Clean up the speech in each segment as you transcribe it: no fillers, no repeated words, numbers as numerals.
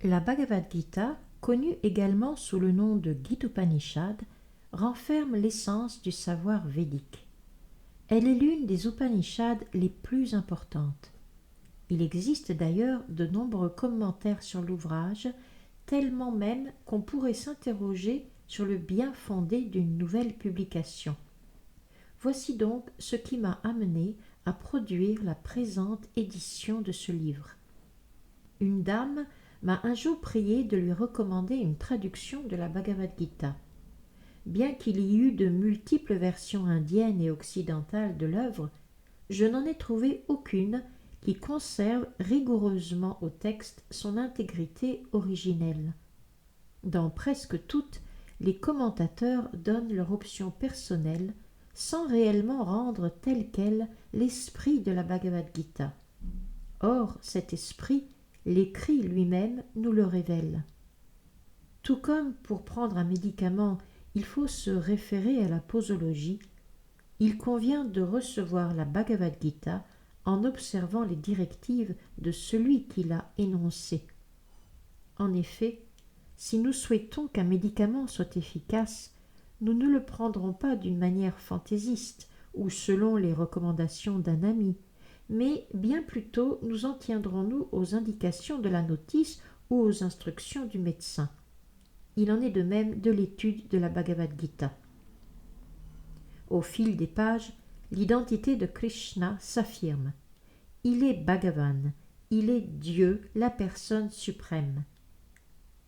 La Bhagavad Gita, connue également sous le nom de Gita-Upanishad, renferme l'essence du savoir védique. Elle est l'une des Upanishads les plus importantes. Il existe d'ailleurs de nombreux commentaires sur l'ouvrage, tellement même qu'on pourrait s'interroger sur le bien fondé d'une nouvelle publication. Voici donc ce qui m'a amené à produire la présente édition de ce livre. Une dame m'a un jour prié de lui recommander une traduction de la Bhagavad Gita. Bien qu'il y eût de multiples versions indiennes et occidentales de l'œuvre, je n'en ai trouvé aucune qui conserve rigoureusement au texte son intégrité originelle. Dans presque toutes, les commentateurs donnent leur option personnelle sans réellement rendre tel quel l'esprit de la Bhagavad Gita. Or, cet esprit, l'écrit lui-même nous le révèle. Tout comme pour prendre un médicament, il faut se référer à la posologie, il convient de recevoir la Bhagavad Gita en observant les directives de celui qui l'a énoncée. En effet, si nous souhaitons qu'un médicament soit efficace, nous ne le prendrons pas d'une manière fantaisiste ou selon les recommandations d'un ami, mais bien plutôt nous en tiendrons-nous aux indications de la notice ou aux instructions du médecin. Il en est de même de l'étude de la Bhagavad Gita. Au fil des pages, l'identité de Krishna s'affirme. Il est Bhagavan, il est Dieu, la personne suprême.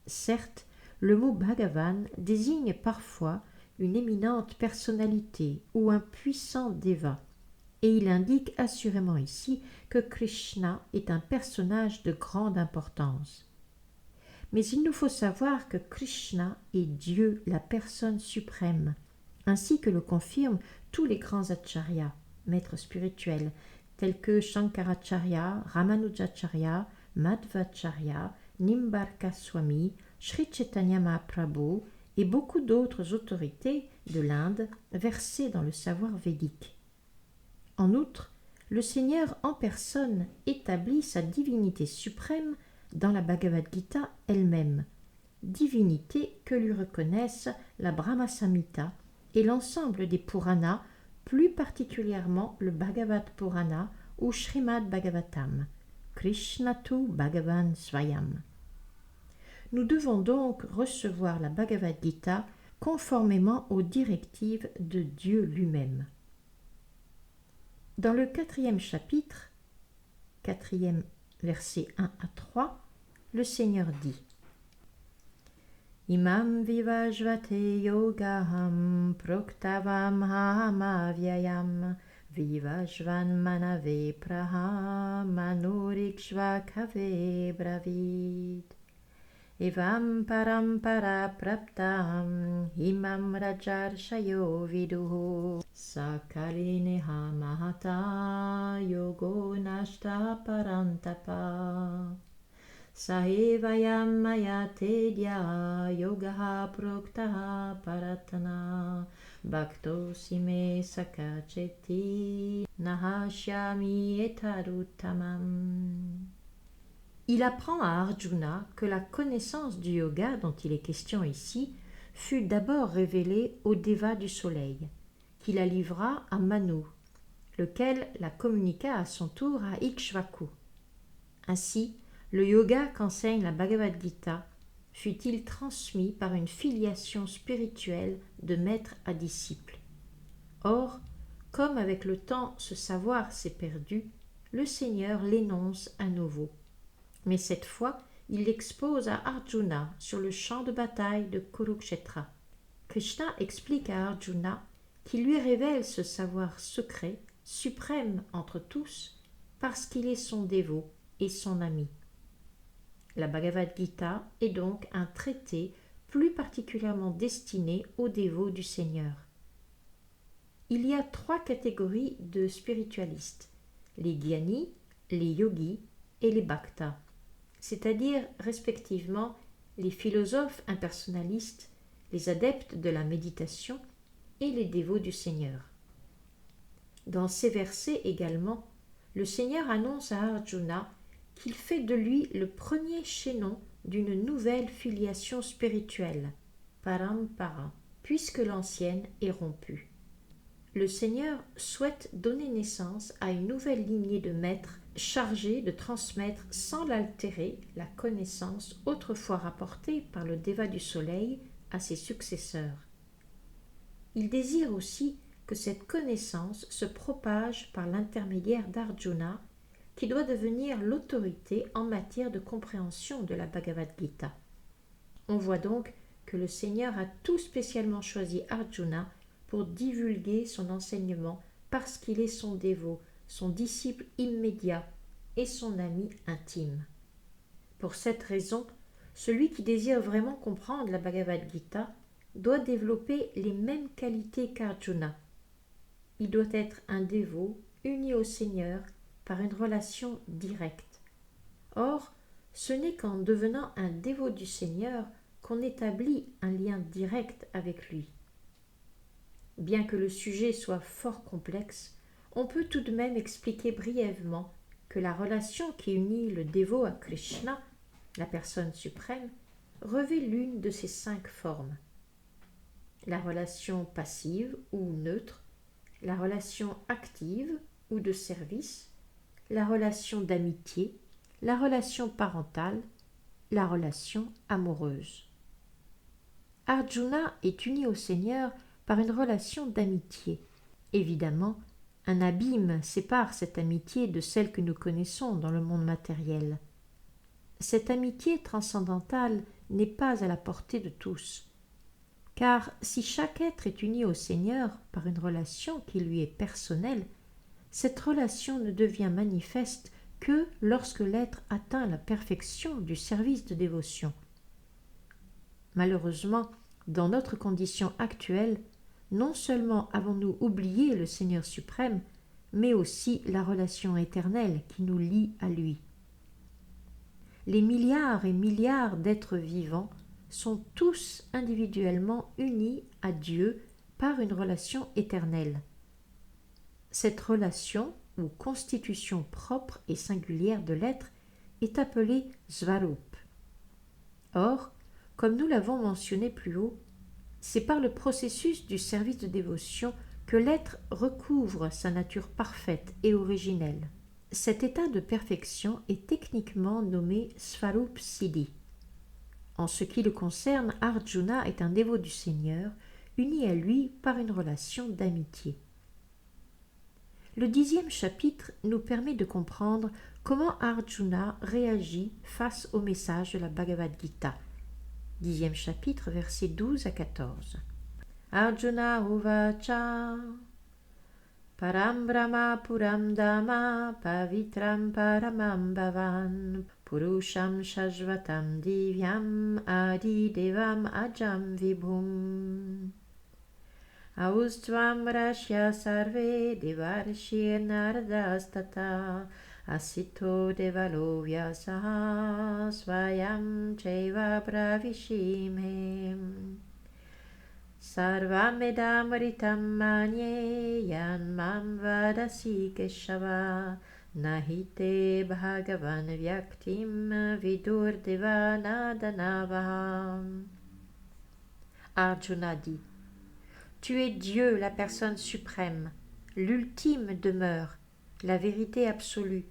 Certes, le mot Bhagavan désigne parfois une éminente personnalité ou un puissant déva, et il indique assurément ici que Krishna est un personnage de grande importance. Mais il nous faut savoir que Krishna est Dieu, la personne suprême, ainsi que le confirment tous les grands acharyas, maîtres spirituels, tels que Shankaracharya, Ramanujacharya, Madhvacharya, Nimbarka Swami, Sri Chaitanya Mahaprabhu et beaucoup d'autres autorités de l'Inde versées dans le savoir védique. En outre, le Seigneur en personne établit sa divinité suprême dans la Bhagavad Gita elle-même, divinité que lui reconnaissent la Brahma Samhita et l'ensemble des Puranas, plus particulièrement le Bhagavad Purana ou Srimad Bhagavatam, Krishnatu Bhagavan Swayam. Nous devons donc recevoir la Bhagavad Gita conformément aux directives de Dieu lui-même. Dans le 4e chapitre, 4e versets 1 à 3, le Seigneur dit Imam vivajvate yogaham proktavam hamavyayam vivajvan manave praham manurikshva kave bravid Evam parampara praptam imam rajarshayo viduhu sakalineha mahata yogo nashta parantapa Sahevayam maya tedya yogaha proktaha paratana bhakto sime sakacheti nahashyami etaruttamam. Il apprend à Arjuna que la connaissance du yoga dont il est question ici fut d'abord révélée au Déva du soleil, qui la livra à Manu, lequel la communiqua à son tour à Ikshvaku. Ainsi, le yoga qu'enseigne la Bhagavad Gita fut-il transmis par une filiation spirituelle de maître à disciple. Or, comme avec le temps ce savoir s'est perdu, le Seigneur l'énonce à nouveau. Mais cette fois, il l'expose à Arjuna sur le champ de bataille de Kurukshetra. Krishna explique à Arjuna qu'il lui révèle ce savoir secret, suprême entre tous, parce qu'il est son dévot et son ami. La Bhagavad Gita est donc un traité plus particulièrement destiné aux dévots du Seigneur. Il y a 3 catégories de spiritualistes, les gyanis, les yogis et les bhaktas, c'est-à-dire respectivement les philosophes impersonnalistes, les adeptes de la méditation et les dévots du Seigneur. Dans ces versets également, le Seigneur annonce à Arjuna qu'il fait de lui le premier chaînon d'une nouvelle filiation spirituelle, parampara, puisque l'ancienne est rompue. Le Seigneur souhaite donner naissance à une nouvelle lignée de maîtres chargés de transmettre sans l'altérer la connaissance autrefois rapportée par le Déva du Soleil à ses successeurs. Il désire aussi que cette connaissance se propage par l'intermédiaire d'Arjuna, qui doit devenir l'autorité en matière de compréhension de la Bhagavad Gita. On voit donc que le Seigneur a tout spécialement choisi Arjuna pour divulguer son enseignement parce qu'il est son dévot, son disciple immédiat et son ami intime. Pour cette raison, celui qui désire vraiment comprendre la Bhagavad Gita doit développer les mêmes qualités qu'Arjuna. Il doit être un dévot uni au Seigneur par une relation directe. Or, ce n'est qu'en devenant un dévot du Seigneur qu'on établit un lien direct avec lui. Bien que le sujet soit fort complexe, on peut tout de même expliquer brièvement que la relation qui unit le dévot à Krishna, la personne suprême, revêt l'une de ces 5 formes. La relation passive ou neutre, la relation active ou de service, la relation d'amitié, la relation parentale, la relation amoureuse. Arjuna est uni au Seigneur par une relation d'amitié. Évidemment, un abîme sépare cette amitié de celle que nous connaissons dans le monde matériel. Cette amitié transcendantale n'est pas à la portée de tous. Car si chaque être est uni au Seigneur par une relation qui lui est personnelle, cette relation ne devient manifeste que lorsque l'être atteint la perfection du service de dévotion. Malheureusement, dans notre condition actuelle, non seulement avons-nous oublié le Seigneur suprême, mais aussi la relation éternelle qui nous lie à lui. Les milliards et milliards d'êtres vivants sont tous individuellement unis à Dieu par une relation éternelle. Cette relation, ou constitution propre et singulière de l'être, est appelée Svarup. Or, comme nous l'avons mentionné plus haut, c'est par le processus du service de dévotion que l'être recouvre sa nature parfaite et originelle. Cet état de perfection est techniquement nommé Svarup Siddhi. En ce qui le concerne, Arjuna est un dévot du Seigneur, uni à lui par une relation d'amitié. Le 10e chapitre nous permet de comprendre comment Arjuna réagit face au message de la Bhagavad Gita. 10e chapitre, versets 12 à 14. Arjuna uvacha param brahma puram dhamma pavitram paramam bhavan purusham shashvatam divyam adi devam ajam vibhum austvam rashya sarve devarshir naradastata asito devalo vyasaha svayam cheva bravishime sarvamedamritam manye yan mam vadasi keshava nahite bhagavan vyaktim vidur devanadanavaham. Arjuna dit: Tu es Dieu, la personne suprême, l'ultime demeure, la vérité absolue.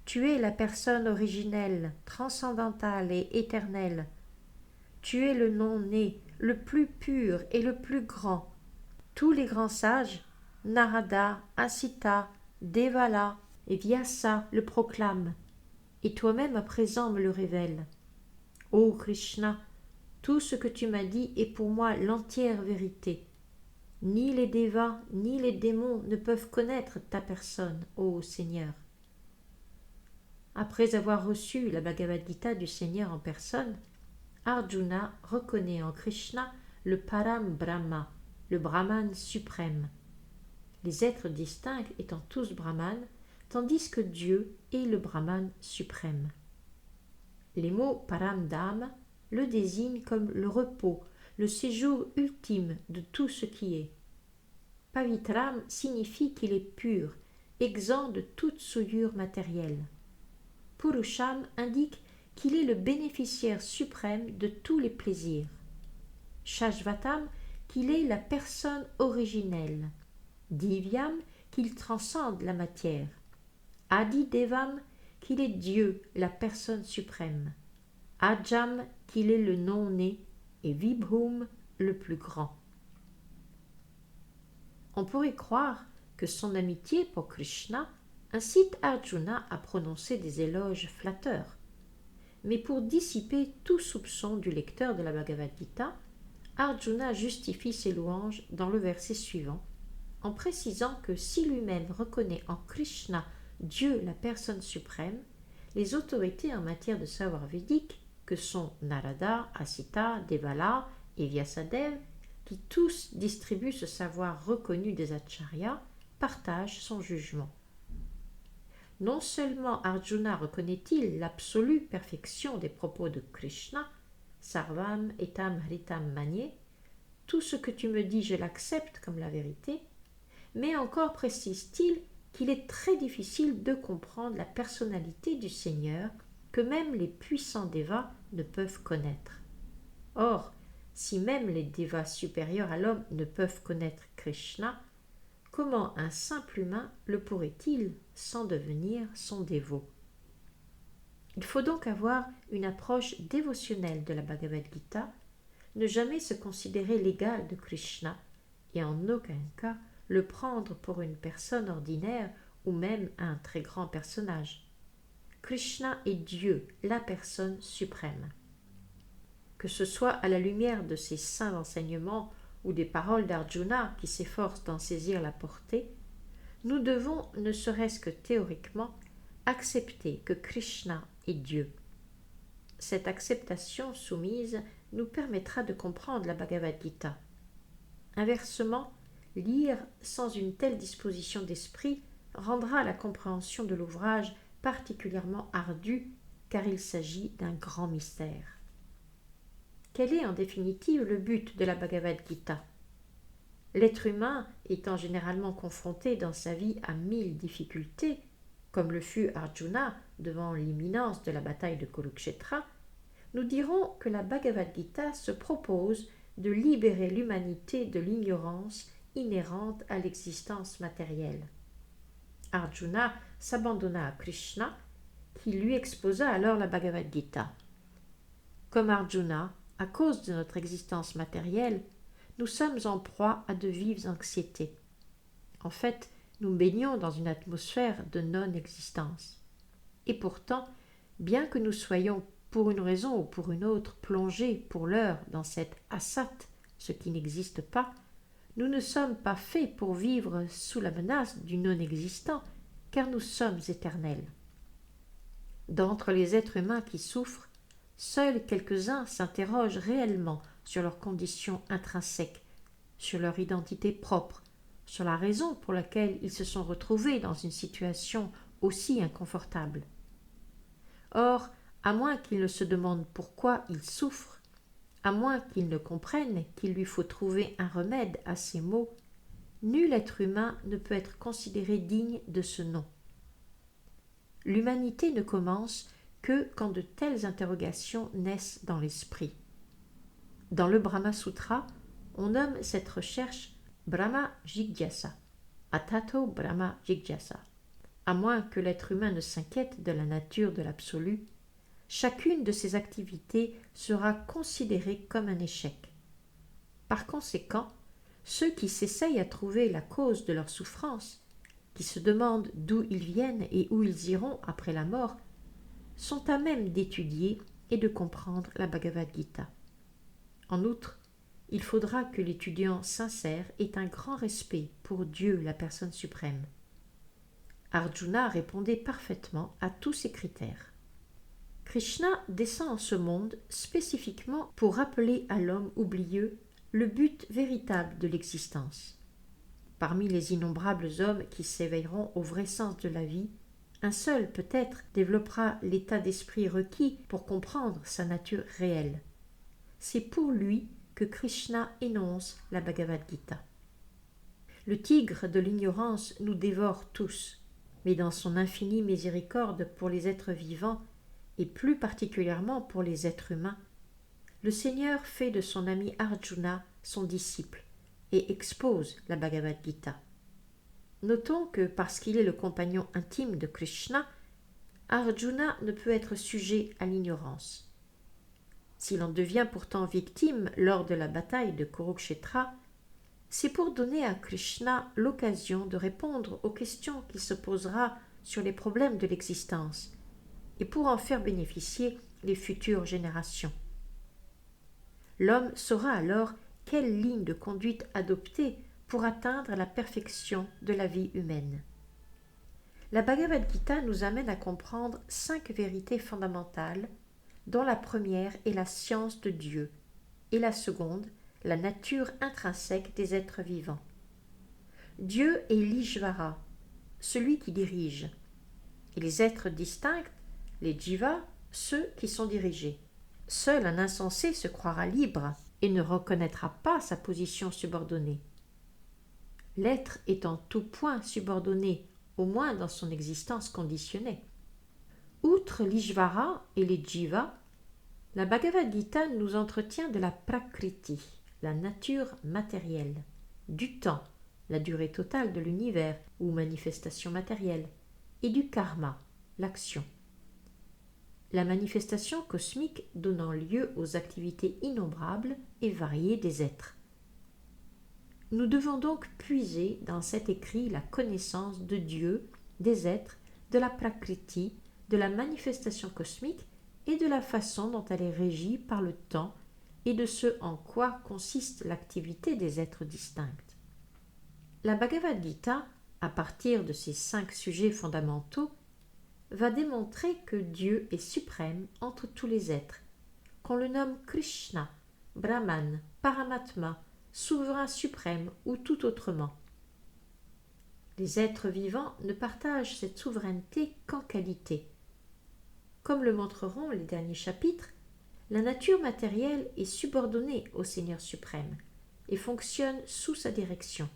Tu es la personne originelle, transcendantale et éternelle. Tu es le non-né, le plus pur et le plus grand. Tous les grands sages, Narada, Asita, Devala et Vyasa le proclament, et toi-même à présent me le révèles. Ô Krishna, tout ce que tu m'as dit est pour moi l'entière vérité. Ni les dévas ni les démons ne peuvent connaître ta personne, ô Seigneur. Après avoir reçu la Bhagavad Gita du Seigneur en personne, Arjuna reconnaît en Krishna le Param Brahma, le Brahman suprême. Les êtres distincts étant tous Brahmanes, tandis que Dieu est le Brahman suprême. Les mots Param Dham le désignent comme le repos, le séjour ultime de tout ce qui est. Pavitram signifie qu'il est pur, exempt de toute souillure matérielle. Purusham indique qu'il est le bénéficiaire suprême de tous les plaisirs. Shashvatam, qu'il est la personne originelle. Divyam, qu'il transcende la matière. Adidevam, qu'il est Dieu, la personne suprême. Ajam, qu'il est le non-né, et Vibhum, le plus grand. On pourrait croire que son amitié pour Krishna incite Arjuna à prononcer des éloges flatteurs. Mais pour dissiper tout soupçon du lecteur de la Bhagavad Gita, Arjuna justifie ses louanges dans le verset suivant, en précisant que si lui-même reconnaît en Krishna Dieu la personne suprême, les autorités en matière de savoir védique, que sont Narada, Asita, Devala et Vyasadeva, qui tous distribuent ce savoir reconnu des acharyas, partagent son jugement. Non seulement Arjuna reconnaît-il l'absolue perfection des propos de Krishna, Sarvam etam hritam manye, tout ce que tu me dis je l'accepte comme la vérité, mais encore précise-t-il qu'il est très difficile de comprendre la personnalité du Seigneur que même les puissants devas ne peuvent connaître. Or, si même les devas supérieurs à l'homme ne peuvent connaître Krishna, comment un simple humain le pourrait-il sans devenir son dévot? Il faut donc avoir une approche dévotionnelle de la Bhagavad Gita, ne jamais se considérer l'égal de Krishna et en aucun cas le prendre pour une personne ordinaire ou même un très grand personnage. Krishna est Dieu, la personne suprême. Que ce soit à la lumière de ces saints enseignements ou des paroles d'Arjuna qui s'efforcent d'en saisir la portée, nous devons, ne serait-ce que théoriquement, accepter que Krishna est Dieu. Cette acceptation soumise nous permettra de comprendre la Bhagavad Gita. Inversement, lire sans une telle disposition d'esprit rendra la compréhension de l'ouvrage particulièrement ardue, car il s'agit d'un grand mystère. Quel est en définitive le but de la Bhagavad Gita? L'être humain étant généralement confronté dans sa vie à 1000 difficultés, comme le fut Arjuna devant l'imminence de la bataille de Kurukshetra, nous dirons que la Bhagavad Gita se propose de libérer l'humanité de l'ignorance inhérente à l'existence matérielle. Arjuna s'abandonna à Krishna, qui lui exposa alors la Bhagavad Gita. Comme Arjuna, à cause de notre existence matérielle, nous sommes en proie à de vives anxiétés. En fait, nous baignons dans une atmosphère de non-existence. Et pourtant, bien que nous soyons pour une raison ou pour une autre plongés pour l'heure dans cette asat, ce qui n'existe pas, nous ne sommes pas faits pour vivre sous la menace du non-existant, car nous sommes éternels. D'entre les êtres humains qui souffrent, seuls quelques-uns s'interrogent réellement sur leurs conditions intrinsèques, sur leur identité propre, sur la raison pour laquelle ils se sont retrouvés dans une situation aussi inconfortable. Or, à moins qu'ils ne se demandent pourquoi ils souffrent, à moins qu'ils ne comprennent qu'il lui faut trouver un remède à ces maux, nul être humain ne peut être considéré digne de ce nom. L'humanité ne commence que quand de telles interrogations naissent dans l'esprit. Dans le Brahma Sutra, on nomme cette recherche Brahma Jigyasa, Atato Brahma Jigyasa. À moins que l'être humain ne s'inquiète de la nature de l'absolu, chacune de ces activités sera considérée comme un échec. Par conséquent, ceux qui s'essayent à trouver la cause de leur souffrance, qui se demandent d'où ils viennent et où ils iront après la mort, sont à même d'étudier et de comprendre la Bhagavad Gita. En outre, il faudra que l'étudiant sincère ait un grand respect pour Dieu, la personne suprême. Arjuna répondait parfaitement à tous ces critères. Krishna descend en ce monde spécifiquement pour rappeler à l'homme oublieux le but véritable de l'existence. Parmi les innombrables hommes qui s'éveilleront au vrai sens de la vie, un seul peut-être développera l'état d'esprit requis pour comprendre sa nature réelle. C'est pour lui que Krishna énonce la Bhagavad Gita. Le tigre de l'ignorance nous dévore tous, mais dans son infinie miséricorde pour les êtres vivants, et plus particulièrement pour les êtres humains, le Seigneur fait de son ami Arjuna son disciple et expose la Bhagavad Gita. Notons que parce qu'il est le compagnon intime de Krishna, Arjuna ne peut être sujet à l'ignorance. S'il en devient pourtant victime lors de la bataille de Kurukshetra, c'est pour donner à Krishna l'occasion de répondre aux questions qu'il se posera sur les problèmes de l'existence et pour en faire bénéficier les futures générations. L'homme saura alors quelle ligne de conduite adopter pour atteindre la perfection de la vie humaine. La Bhagavad Gita nous amène à comprendre 5 vérités fondamentales, dont la première est la science de Dieu et la seconde, la nature intrinsèque des êtres vivants. Dieu est l'Ishvara, celui qui dirige, et les êtres distincts, les jivas, ceux qui sont dirigés. Seul un insensé se croira libre et ne reconnaîtra pas sa position subordonnée. L'être est en tout point subordonné, au moins dans son existence conditionnée. Outre l'Ishvara et les jivas, la Bhagavad Gita nous entretient de la prakriti, la nature matérielle, du temps, la durée totale de l'univers ou manifestation matérielle, et du karma, l'action. La manifestation cosmique donnant lieu aux activités innombrables et variées des êtres. Nous devons donc puiser dans cet écrit la connaissance de Dieu, des êtres, de la prakriti, de la manifestation cosmique et de la façon dont elle est régie par le temps et de ce en quoi consiste l'activité des êtres distincts. La Bhagavad Gita, à partir de ces 5 sujets fondamentaux, va démontrer que Dieu est suprême entre tous les êtres, qu'on le nomme Krishna, Brahman, Paramatma, souverain suprême ou tout autrement. Les êtres vivants ne partagent cette souveraineté qu'en qualité. Comme le montreront les derniers chapitres, la nature matérielle est subordonnée au Seigneur suprême et fonctionne sous sa direction.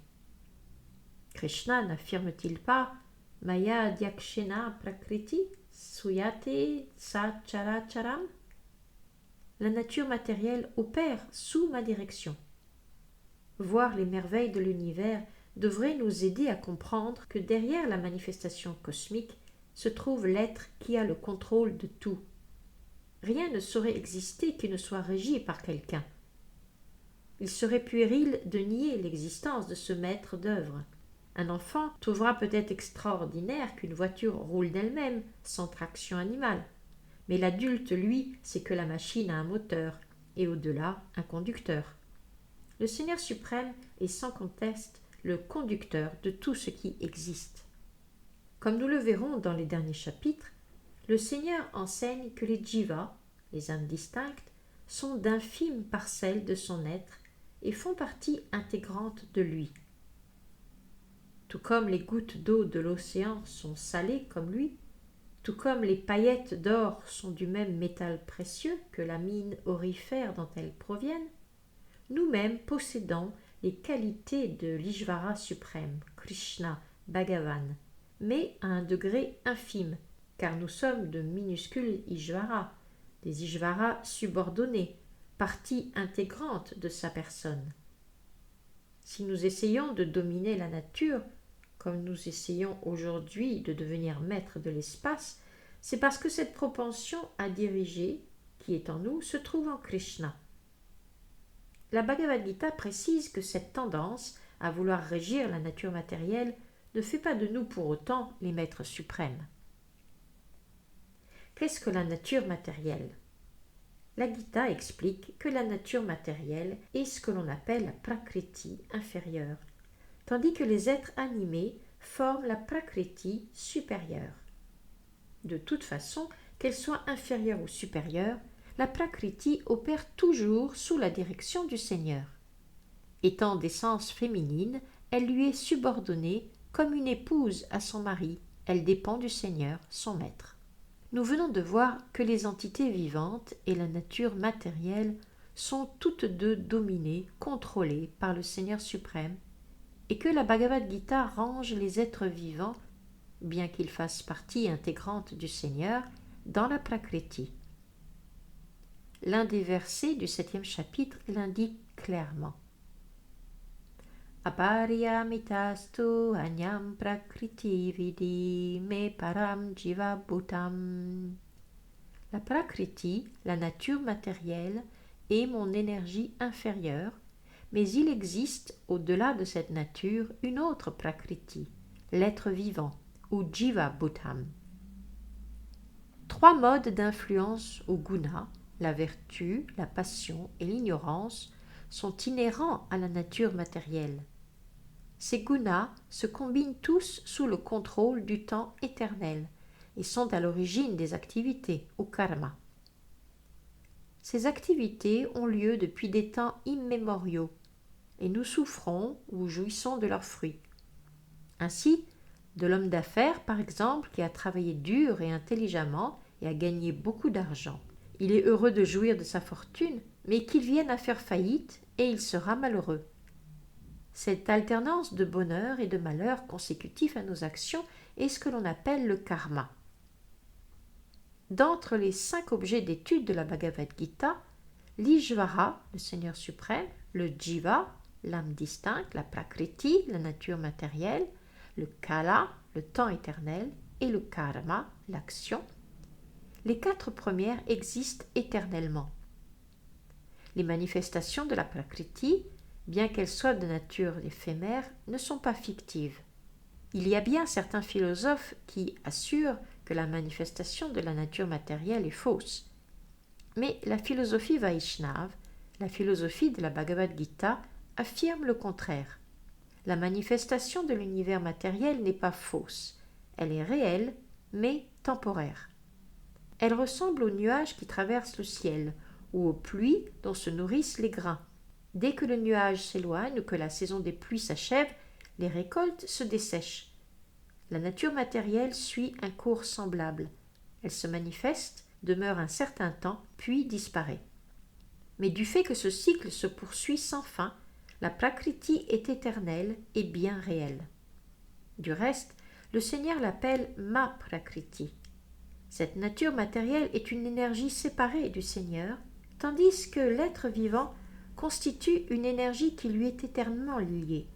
Krishna n'affirme-t-il pas Maya Dyakshena Prakriti Suyate Sacharacharam? La nature matérielle opère sous ma direction. Voir les merveilles de l'univers devrait nous aider à comprendre que derrière la manifestation cosmique se trouve l'être qui a le contrôle de tout. Rien ne saurait exister qui ne soit régi par quelqu'un. Il serait puéril de nier l'existence de ce maître d'œuvre. Un enfant trouvera peut-être extraordinaire qu'une voiture roule d'elle-même, sans traction animale. Mais l'adulte, lui, sait que la machine a un moteur, et au-delà, un conducteur. Le Seigneur suprême est sans conteste le conducteur de tout ce qui existe. Comme nous le verrons dans les derniers chapitres, le Seigneur enseigne que les jivas, les âmes distinctes, sont d'infimes parcelles de son être et font partie intégrante de lui. Tout comme les gouttes d'eau de l'océan sont salées comme lui, tout comme les paillettes d'or sont du même métal précieux que la mine aurifère dont elles proviennent, nous-mêmes possédons les qualités de l'Ishvara suprême, Krishna, Bhagavan, mais à un degré infime, car nous sommes de minuscules Ishvaras, des Ishvaras subordonnés, partie intégrante de sa personne. Si nous essayons de dominer la nature, comme nous essayons aujourd'hui de devenir maîtres de l'espace, c'est parce que cette propension à diriger, qui est en nous, se trouve en Krishna. La Bhagavad Gita précise que cette tendance à vouloir régir la nature matérielle ne fait pas de nous pour autant les maîtres suprêmes. Qu'est-ce que la nature matérielle? La Gita explique que la nature matérielle est ce que l'on appelle la prakriti inférieure, tandis que les êtres animés forment la prakriti supérieure. De toute façon, qu'elle soit inférieure ou supérieure, la prakriti opère toujours sous la direction du Seigneur. Étant d'essence féminine, elle lui est subordonnée comme une épouse à son mari, elle dépend du Seigneur, son maître. Nous venons de voir que les entités vivantes et la nature matérielle sont toutes deux dominées, contrôlées par le Seigneur suprême, et que la Bhagavad Gita range les êtres vivants, bien qu'ils fassent partie intégrante du Seigneur, dans la Prakriti. L'un des versets du 7e chapitre l'indique clairement. Apariyamitastu anyam prakriti vidi me param jiva bhutam. La Prakriti, la nature matérielle, est mon énergie inférieure, mais il existe, au-delà de cette nature, une autre Prakriti, l'être vivant, ou Jiva Bhutam. 3 modes d'influence ou guna, la vertu, la passion et l'ignorance, sont inhérents à la nature matérielle. Ces gunas se combinent tous sous le contrôle du temps éternel et sont à l'origine des activités, ou karma. Ces activités ont lieu depuis des temps immémoriaux et nous souffrons ou jouissons de leurs fruits. Ainsi, de l'homme d'affaires, par exemple, qui a travaillé dur et intelligemment et a gagné beaucoup d'argent. Il est heureux de jouir de sa fortune, mais qu'il vienne à faire faillite et il sera malheureux. Cette alternance de bonheur et de malheur consécutifs à nos actions est ce que l'on appelle le karma. D'entre les 5 objets d'étude de la Bhagavad Gita, l'Ishvara, le Seigneur suprême, le Jiva, l'âme distincte, la Prakriti, la nature matérielle, le Kala, le temps éternel, et le Karma, l'action, les 4 premières existent éternellement. Les manifestations de la Prakriti, bien qu'elles soient de nature éphémère, ne sont pas fictives. Il y a bien certains philosophes qui assurent que la manifestation de la nature matérielle est fausse. Mais la philosophie Vaishnava, la philosophie de la Bhagavad Gita, affirme le contraire. La manifestation de l'univers matériel n'est pas fausse. Elle est réelle, mais temporaire. Elle ressemble aux nuages qui traversent le ciel ou aux pluies dont se nourrissent les grains. Dès que le nuage s'éloigne ou que la saison des pluies s'achève, les récoltes se dessèchent. La nature matérielle suit un cours semblable. Elle se manifeste, demeure un certain temps, puis disparaît. Mais du fait que ce cycle se poursuit sans fin, la Prakriti est éternelle et bien réelle. Du reste, le Seigneur l'appelle ma Prakriti. Cette nature matérielle est une énergie séparée du Seigneur, tandis que l'être vivant constitue une énergie qui lui est éternellement liée.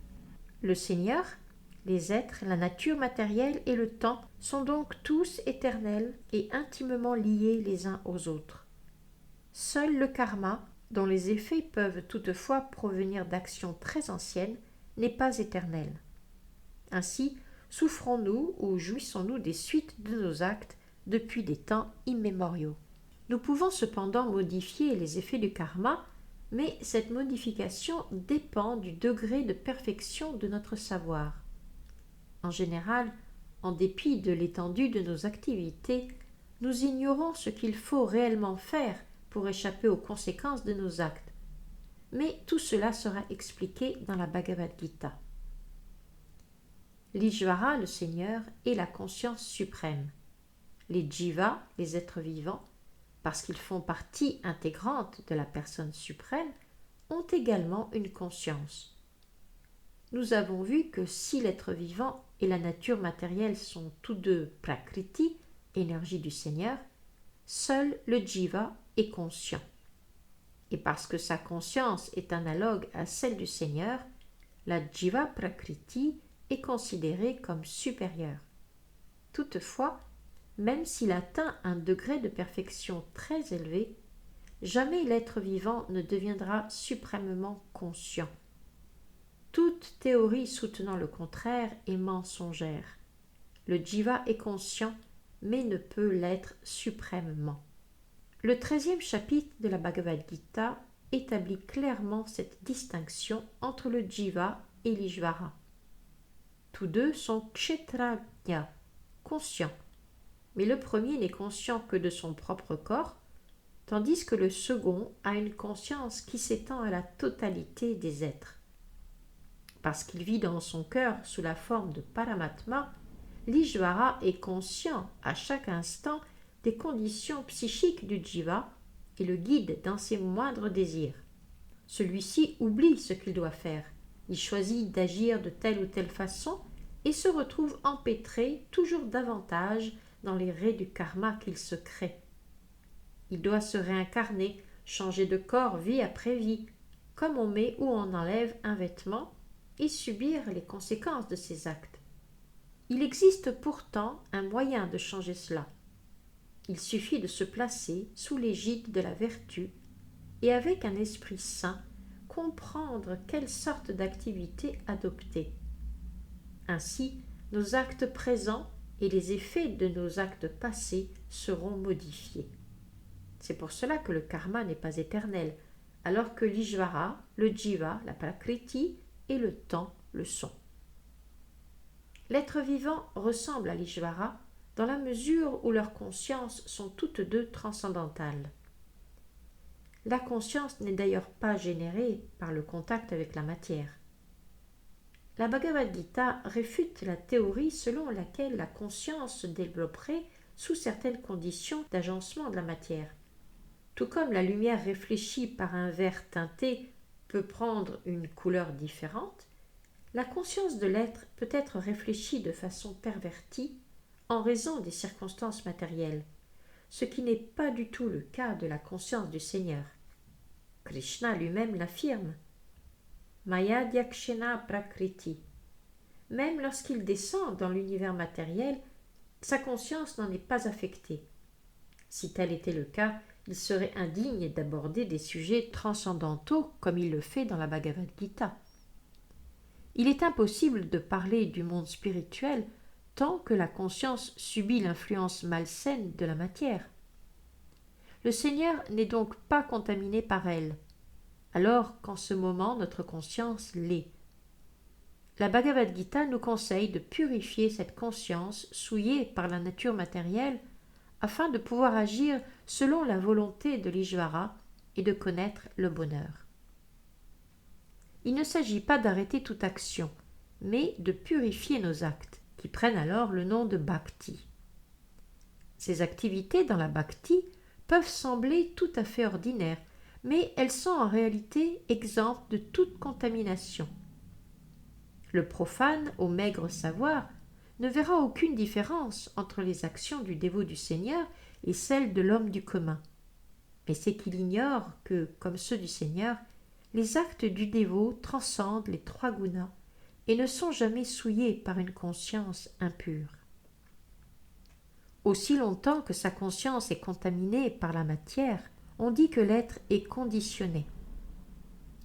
Le Seigneur, les êtres, la nature matérielle et le temps sont donc tous éternels et intimement liés les uns aux autres. Seul le karma, dont les effets peuvent toutefois provenir d'actions très anciennes, n'est pas éternel. Ainsi, souffrons-nous ou jouissons-nous des suites de nos actes depuis des temps immémoriaux. Nous pouvons cependant modifier les effets du karma, mais cette modification dépend du degré de perfection de notre savoir. En général, en dépit de l'étendue de nos activités, nous ignorons ce qu'il faut réellement faire pour échapper aux conséquences de nos actes. Mais tout cela sera expliqué dans la Bhagavad Gita. L'Ishvara, le Seigneur, est la conscience suprême. Les jivas, les êtres vivants, parce qu'ils font partie intégrante de la personne suprême, ont également une conscience. Nous avons vu que si l'être vivant et la nature matérielle sont tous deux prakriti, énergie du Seigneur, seul le jiva est conscient. Et parce que sa conscience est analogue à celle du Seigneur, la jiva prakriti est considérée comme supérieure. Toutefois, même s'il atteint un degré de perfection très élevé, jamais l'être vivant ne deviendra suprêmement conscient. Toute théorie soutenant le contraire est mensongère. Le jiva est conscient, mais ne peut l'être suprêmement. Le 13e chapitre de la Bhagavad Gita établit clairement cette distinction entre le jiva et l'ishvara. Tous deux sont kshetrajna, conscients. Mais le premier n'est conscient que de son propre corps, tandis que le second a une conscience qui s'étend à la totalité des êtres. Parce qu'il vit dans son cœur sous la forme de Paramatma, l'Ishvara est conscient à chaque instant des conditions psychiques du jiva et le guide dans ses moindres désirs. Celui-ci oublie ce qu'il doit faire, il choisit d'agir de telle ou telle façon et se retrouve empêtré toujours davantage dans les raies du karma qu'il se crée. Il doit se réincarner, changer de corps vie après vie, comme on met ou on enlève un vêtement, et subir les conséquences de ses actes. Il existe pourtant un moyen de changer cela. Il suffit de se placer sous l'égide de la vertu et avec un esprit sain, comprendre quelle sorte d'activité adopter. Ainsi, nos actes présents et les effets de nos actes passés seront modifiés. C'est pour cela que le karma n'est pas éternel, alors que l'Ishvara, le Jiva, la Prakriti et le temps le sont. L'être vivant ressemble à l'Ishvara dans la mesure où leurs consciences sont toutes deux transcendantales. La conscience n'est d'ailleurs pas générée par le contact avec la matière. La Bhagavad Gita réfute la théorie selon laquelle la conscience se développerait sous certaines conditions d'agencement de la matière. Tout comme la lumière réfléchie par un verre teinté peut prendre une couleur différente, la conscience de l'être peut être réfléchie de façon pervertie en raison des circonstances matérielles, ce qui n'est pas du tout le cas de la conscience du Seigneur. Krishna lui-même l'affirme. Maya Dyakshena Prakriti. Même lorsqu'il descend dans l'univers matériel, sa conscience n'en est pas affectée. Si tel était le cas, il serait indigne d'aborder des sujets transcendantaux comme il le fait dans la Bhagavad Gita. Il est impossible de parler du monde spirituel tant que la conscience subit l'influence malsaine de la matière. Le Seigneur n'est donc pas contaminé par elle, alors qu'en ce moment notre conscience l'est. La Bhagavad Gita nous conseille de purifier cette conscience souillée par la nature matérielle afin de pouvoir agir selon la volonté de l'Ishvara et de connaître le bonheur. Il ne s'agit pas d'arrêter toute action, mais de purifier nos actes, qui prennent alors le nom de bhakti. Ces activités dans la bhakti peuvent sembler tout à fait ordinaires, mais elles sont en réalité exemptes de toute contamination. Le profane, au maigre savoir, ne verra aucune différence entre les actions du dévot du Seigneur et celles de l'homme du commun. Mais c'est qu'il ignore que, comme ceux du Seigneur, les actes du dévot transcendent les trois gunas et ne sont jamais souillés par une conscience impure. Aussi longtemps que sa conscience est contaminée par la matière, on dit que l'être est conditionné.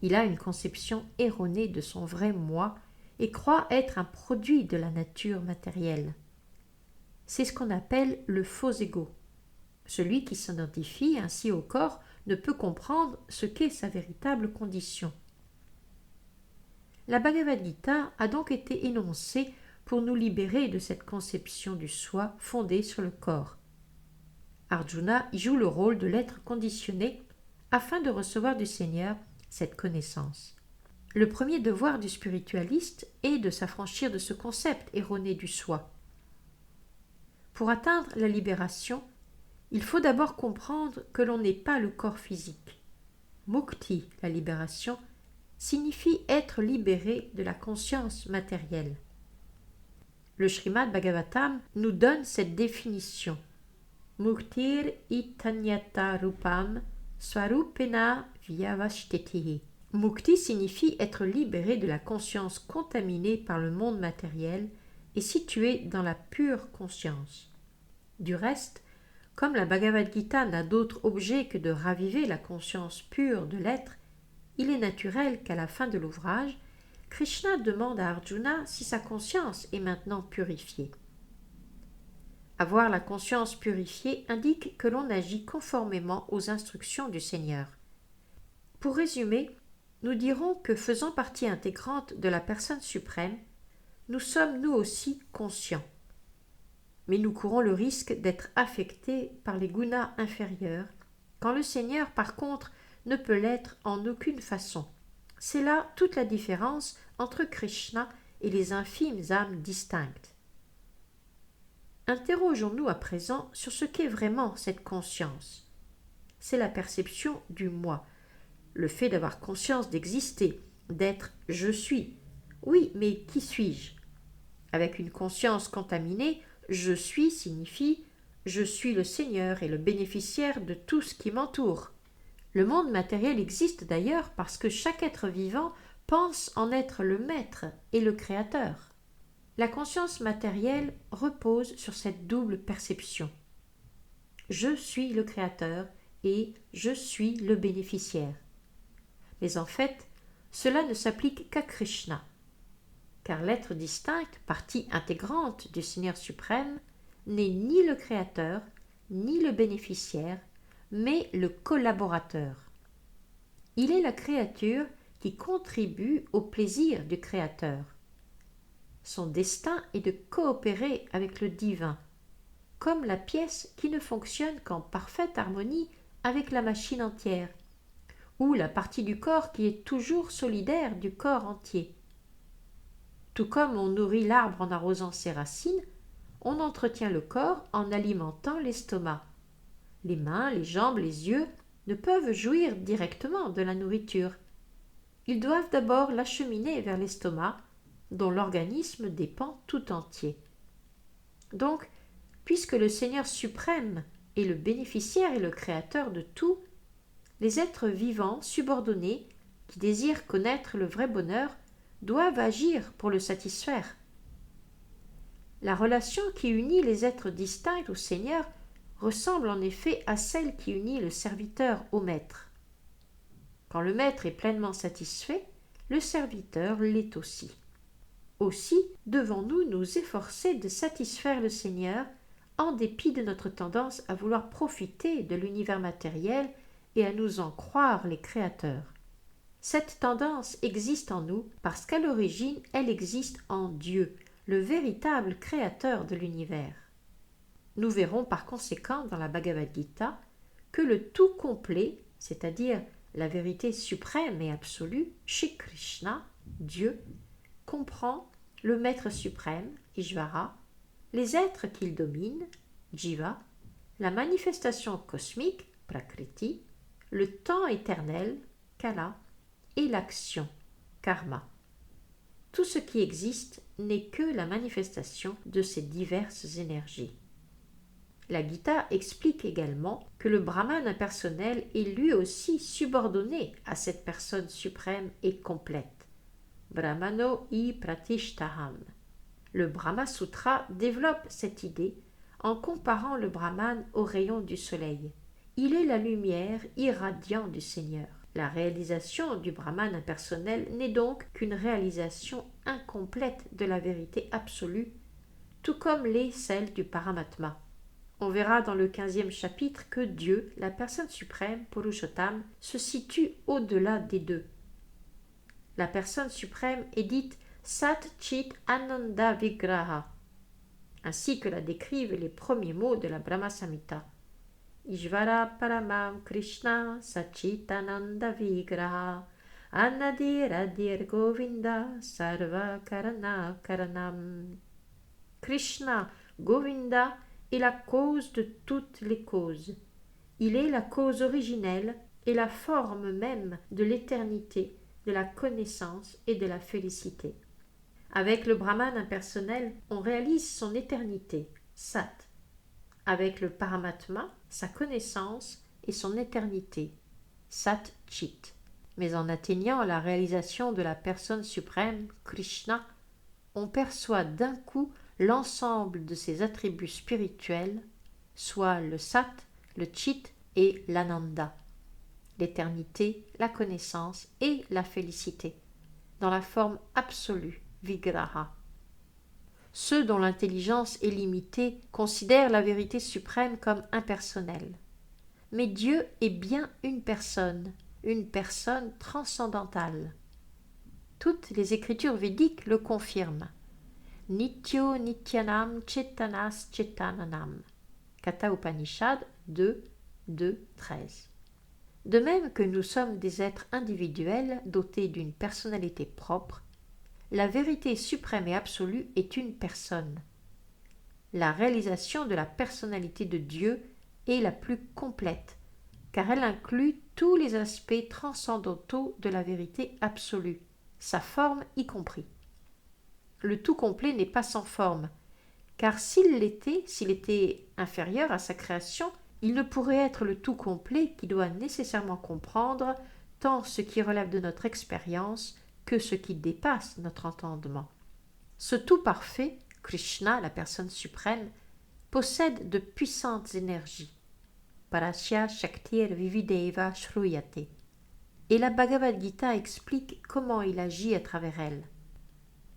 Il a une conception erronée de son vrai moi et croit être un produit de la nature matérielle. C'est ce qu'on appelle le faux ego. Celui qui s'identifie ainsi au corps ne peut comprendre ce qu'est sa véritable condition. La Bhagavad Gita a donc été énoncée pour nous libérer de cette conception du soi fondée sur le corps. Arjuna y joue le rôle de l'être conditionné afin de recevoir du Seigneur cette connaissance. Le premier devoir du spiritualiste est de s'affranchir de ce concept erroné du soi. Pour atteindre la libération, il faut d'abord comprendre que l'on n'est pas le corps physique. Mukti, la libération, signifie être libéré de la conscience matérielle. Le Srimad Bhagavatam nous donne cette définition. Muktir itanyata rupam swarupena vyavashtetihi. Mukti signifie être libéré de la conscience contaminée par le monde matériel et situé dans la pure conscience. Du reste, comme la Bhagavad Gita n'a d'autre objet que de raviver la conscience pure de l'être, il est naturel qu'à la fin de l'ouvrage, Krishna demande à Arjuna si sa conscience est maintenant purifiée. Avoir la conscience purifiée indique que l'on agit conformément aux instructions du Seigneur. Pour résumer, nous dirons que faisant partie intégrante de la personne suprême, nous sommes nous aussi conscients. Mais nous courons le risque d'être affectés par les gunas inférieurs, quand le Seigneur, par contre, ne peut l'être en aucune façon. C'est là toute la différence entre Krishna et les infimes âmes distinctes. Interrogeons-nous à présent sur ce qu'est vraiment cette conscience. C'est la perception du moi, le fait d'avoir conscience d'exister, d'être « je suis ». Oui, mais qui suis-je ? Avec une conscience contaminée, « je suis » signifie Je suis le Seigneur et le bénéficiaire de tout ce qui m'entoure. Le monde matériel existe d'ailleurs parce que chaque être vivant pense en être le maître et le créateur. La conscience matérielle repose sur cette double perception. Je suis le créateur et je suis le bénéficiaire. Mais en fait, cela ne s'applique qu'à Krishna, car l'être distinct, partie intégrante du Seigneur suprême, n'est ni le créateur, ni le bénéficiaire, mais le collaborateur. Il est la créature qui contribue au plaisir du créateur. Son destin est de coopérer avec le divin, comme la pièce qui ne fonctionne qu'en parfaite harmonie avec la machine entière, ou la partie du corps qui est toujours solidaire du corps entier. Tout comme on nourrit l'arbre en arrosant ses racines, on entretient le corps en alimentant l'estomac. Les mains, les jambes, les yeux ne peuvent jouir directement de la nourriture. Ils doivent d'abord l'acheminer vers l'estomac, dont l'organisme dépend tout entier. Donc, puisque le Seigneur suprême est le bénéficiaire et le créateur de tout, les êtres vivants subordonnés qui désirent connaître le vrai bonheur doivent agir pour le satisfaire. La relation qui unit les êtres distincts au Seigneur ressemble en effet à celle qui unit le serviteur au maître. Quand le maître est pleinement satisfait, le serviteur l'est aussi. Aussi devons-nous nous efforcer de satisfaire le Seigneur en dépit de notre tendance à vouloir profiter de l'univers matériel et à nous en croire les créateurs. Cette tendance existe en nous parce qu'à l'origine elle existe en Dieu, le véritable créateur de l'univers. Nous verrons par conséquent dans la Bhagavad Gita que le tout complet, c'est-à-dire la vérité suprême et absolue, Shri Krishna, Dieu, comprend le Maître suprême, Ishvara, les êtres qu'il domine, Jiva, la manifestation cosmique, Prakriti, le temps éternel, Kala, et l'action, Karma. Tout ce qui existe n'est que la manifestation de ces diverses énergies. La Gita explique également que le Brahman impersonnel est lui aussi subordonné à cette personne suprême et complète. Brahmano i pratishtaham. Le Brahma Sutra développe cette idée en comparant le Brahman au rayon du soleil. Il est la lumière irradiante du Seigneur. La réalisation du Brahman impersonnel n'est donc qu'une réalisation incomplète de la vérité absolue, tout comme l'est celle du Paramatma. On verra dans le 15e chapitre que Dieu, la personne suprême, Purushottam, se situe au-delà des deux. La personne suprême est dite Sat Chit Ananda Vigraha, ainsi que la décrivent les premiers mots de la Brahma Samhita. Ishvara Paramam Krishna Sachitananda Vigraha Anadir Adir Govinda Sarva Karana Karanam. Krishna, Govinda, est la cause de toutes les causes. Il est la cause originelle et la forme même de l'éternité, de la connaissance et de la félicité. Avec le Brahman impersonnel, on réalise son éternité, Sat. Avec le Paramatma, sa connaissance et son éternité, Sat Chit. Mais en atteignant la réalisation de la personne suprême, Krishna, on perçoit d'un coup l'ensemble de ses attributs spirituels, soit le Sat, le Chit et l'Ananda, l'éternité, la connaissance et la félicité, dans la forme absolue, Vigraha. Ceux dont l'intelligence est limitée considèrent la vérité suprême comme impersonnelle. Mais Dieu est bien une personne transcendantale. Toutes les écritures védiques le confirment. Nityo Nityanam Chetanas Chetananam. Katha Upanishad 2, 2, 13. De même que nous sommes des êtres individuels dotés d'une personnalité propre, la vérité suprême et absolue est une personne. La réalisation de la personnalité de Dieu est la plus complète, car elle inclut tous les aspects transcendantaux de la vérité absolue, sa forme y compris. Le tout complet n'est pas sans forme, car s'il était inférieur à sa création, il ne pourrait être le tout complet qui doit nécessairement comprendre tant ce qui relève de notre expérience que ce qui dépasse notre entendement. Ce tout parfait, Krishna, la personne suprême, possède de puissantes énergies. Parasya Shaktir Vivideva Shruyate. Et la Bhagavad Gita explique comment il agit à travers elle.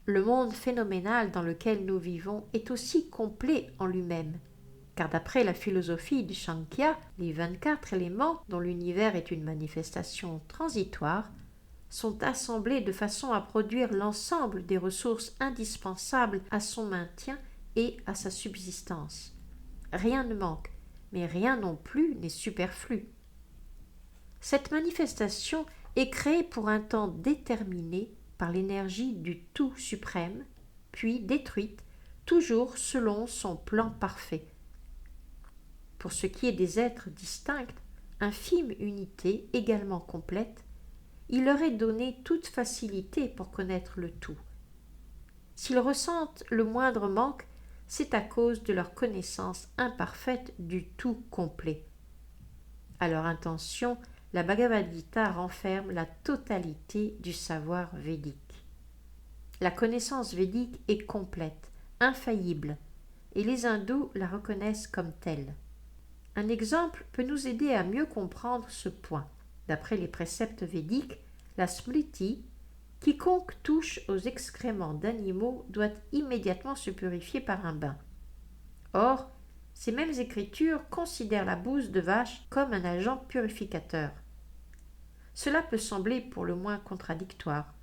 Le monde phénoménal dans lequel nous vivons est aussi complet en lui-même, car d'après la philosophie du Sankhya, les 24 éléments dont l'univers est une manifestation transitoire sont assemblés de façon à produire l'ensemble des ressources indispensables à son maintien et à sa subsistance. Rien ne manque, mais rien non plus n'est superflu. Cette manifestation est créée pour un temps déterminé par l'énergie du tout suprême, puis détruite, toujours selon son plan parfait. Pour ce qui est des êtres distincts, infime unité également complète, il leur est donné toute facilité pour connaître le tout. S'ils ressentent le moindre manque, c'est à cause de leur connaissance imparfaite du tout complet. À leur intention, la Bhagavad Gita renferme la totalité du savoir védique. La connaissance védique est complète, infaillible, et les hindous la reconnaissent comme telle. Un exemple peut nous aider à mieux comprendre ce point. D'après les préceptes védiques, la smriti, quiconque touche aux excréments d'animaux doit immédiatement se purifier par un bain. Or, ces mêmes écritures considèrent la bouse de vache comme un agent purificateur. Cela peut sembler pour le moins contradictoire,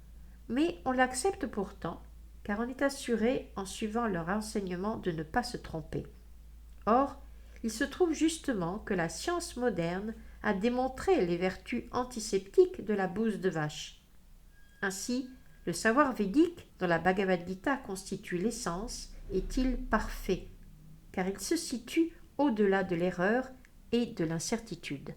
mais on l'accepte pourtant, car on est assuré, en suivant leur enseignement, de ne pas se tromper. Or, il se trouve justement que la science moderne a démontré les vertus antiseptiques de la bouse de vache. Ainsi, le savoir védique, dont la Bhagavad Gita constitue l'essence, est-il parfait, car il se situe au-delà de l'erreur et de l'incertitude.